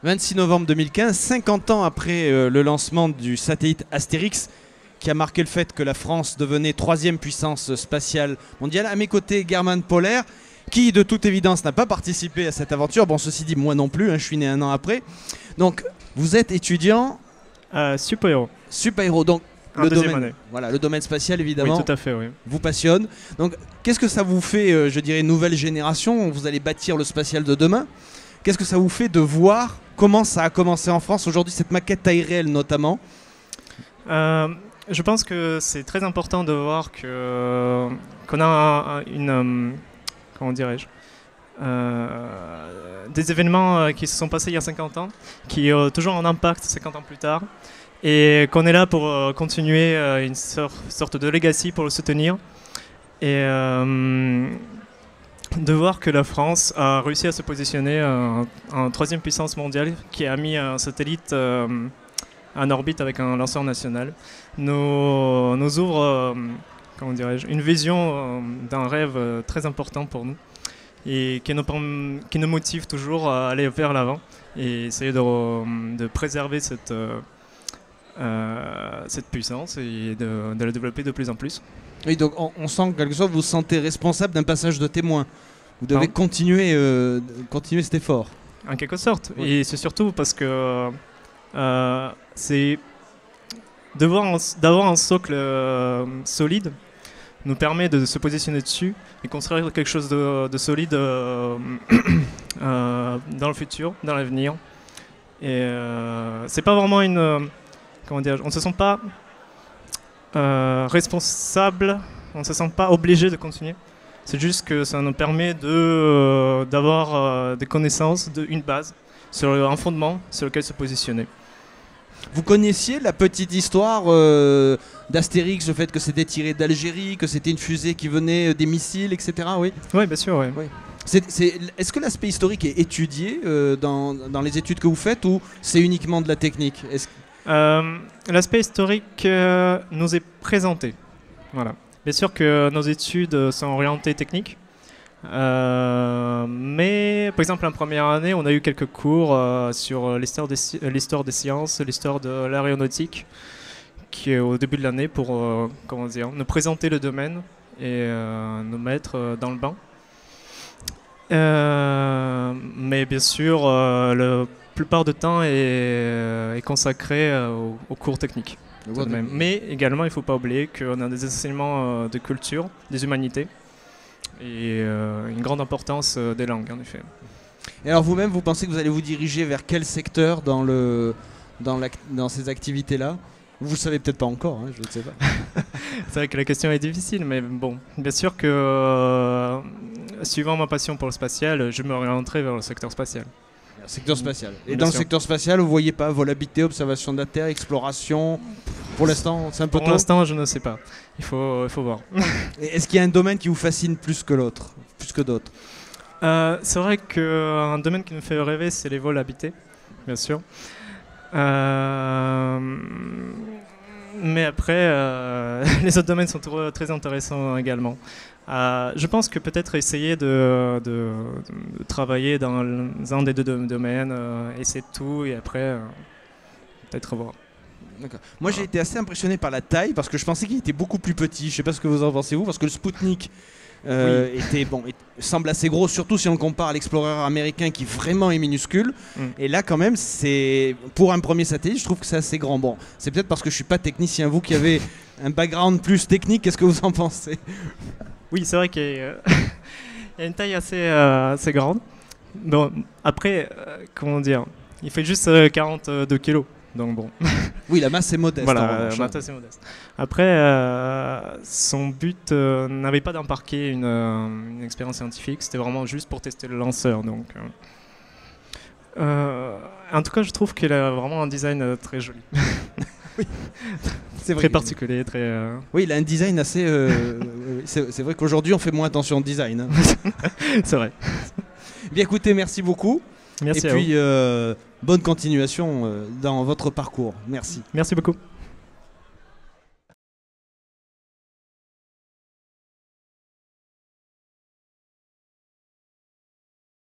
26 novembre 2015, 50 ans après le lancement du satellite Astérix, qui a marqué le fait que la France devenait 3e puissance spatiale mondiale. À mes côtés, German Poller, qui de toute évidence n'a pas participé à cette aventure. Bon, ceci dit, moi non plus, je suis né un an après. Donc, vous êtes étudiant super-héros. Super-héros, donc le domaine, voilà, le domaine spatial évidemment. Oui, tout à fait, oui. Vous passionne. Donc, qu'est-ce que ça vous fait, je dirais, nouvelle génération? Vous allez bâtir le spatial de demain. Qu'est-ce que ça vous fait de voir comment ça a commencé en France aujourd'hui, cette maquette taille réelle notamment? Je pense que c'est très important de voir qu'on a comment dirais-je, des événements qui se sont passés il y a 50 ans, qui ont toujours un impact 50 ans plus tard, et qu'on est là pour continuer une sorte de legacy pour le soutenir, et de voir que la France a réussi à se positionner en 3e puissance mondiale, qui a mis un satellite en orbite avec un lanceur national, nous ouvre comment dirais-je, une vision d'un rêve très important pour nous, et qui nous motive toujours à aller vers l'avant et essayer de préserver cette puissance et de la développer de plus en plus. Oui, donc on sent que quelque chose, vous vous sentez responsable d'un passage de témoin. Vous devez continuer cet effort. En quelque sorte. Oui. Et c'est surtout parce que c'est d'avoir un socle solide nous permet de se positionner dessus et construire quelque chose de solide dans le futur, dans l'avenir. Et c'est pas vraiment comment dire, on se sent pas responsable, on se sent pas obligé de continuer. C'est juste que ça nous permet d'avoir des connaissances, une base, sur un fondement sur lequel se positionner. Vous connaissiez la petite histoire d'Astérix, le fait que c'était tiré d'Algérie, que c'était une fusée qui venait des missiles, etc. Oui, oui, bien sûr. Oui. Oui. Est-ce que l'aspect historique est étudié dans les études que vous faites, ou c'est uniquement de la technique? L'aspect historique nous est présenté. Voilà. Bien sûr que nos études sont orientées techniques. Mais par exemple en première année on a eu quelques cours sur l'histoire des sciences, l'histoire de l'aéronautique, qui est au début de l'année pour comment dire, nous présenter le domaine et nous mettre dans le bain. Mais bien sûr la plupart du temps est consacré aux cours techniques. Mais également il ne faut pas oublier qu'on a des enseignements de culture, des humanités, et une grande importance des langues en effet. Et alors vous-même, vous pensez que vous allez vous diriger vers quel secteur dans ces activités-là? Vous ne savez peut-être pas encore, je ne sais pas. C'est vrai que la question est difficile, mais bon, bien sûr que suivant ma passion pour le spatial, je m'orienterai vers le secteur spatial. Le secteur spatial. Et bien dans sûr. Le secteur spatial, vous ne voyez pas volabilité, observation de la Terre, exploration? Pour l'instant, c'est un peu tôt. Pour l'instant, je ne sais pas. Il faut voir. Et est-ce qu'il y a un domaine qui vous fascine plus que d'autres? C'est vrai qu'un domaine qui nous fait rêver, c'est les vols habités, bien sûr. Mais après, les autres domaines sont très intéressants également. Je pense que peut-être essayer de travailler dans un des deux domaines, essayer de tout, et après, peut-être voir. Moi j'ai été assez impressionné par la taille, parce que je pensais qu'il était beaucoup plus petit. Je ne sais pas ce que vous en pensez vous, parce que le Sputnik semble assez gros, surtout si on le compare à l'Explorer américain qui vraiment est minuscule. Et là quand même, pour un premier satellite, je trouve que c'est assez grand. Bon, c'est peut-être parce que je ne suis pas technicien. Vous qui avez un background plus technique, qu'est-ce que vous en pensez? Oui, c'est vrai qu'il y a une taille assez grande. Bon, après, comment dire, il fait juste 42 kilos. Donc bon. Oui, la masse est modeste. Voilà, la masse est modeste. Après, son but n'avait pas d'embarquer une expérience scientifique, c'était vraiment juste pour tester le lanceur. Donc, en tout cas, je trouve qu'il a vraiment un design très joli. Oui. C'est vrai, très particulier, très. Oui, il a un design assez. C'est vrai qu'aujourd'hui, on fait moins attention au design. C'est vrai. Bien, écoutez, merci beaucoup. Merci. Et puis, bonne continuation dans votre parcours. Merci. Merci beaucoup.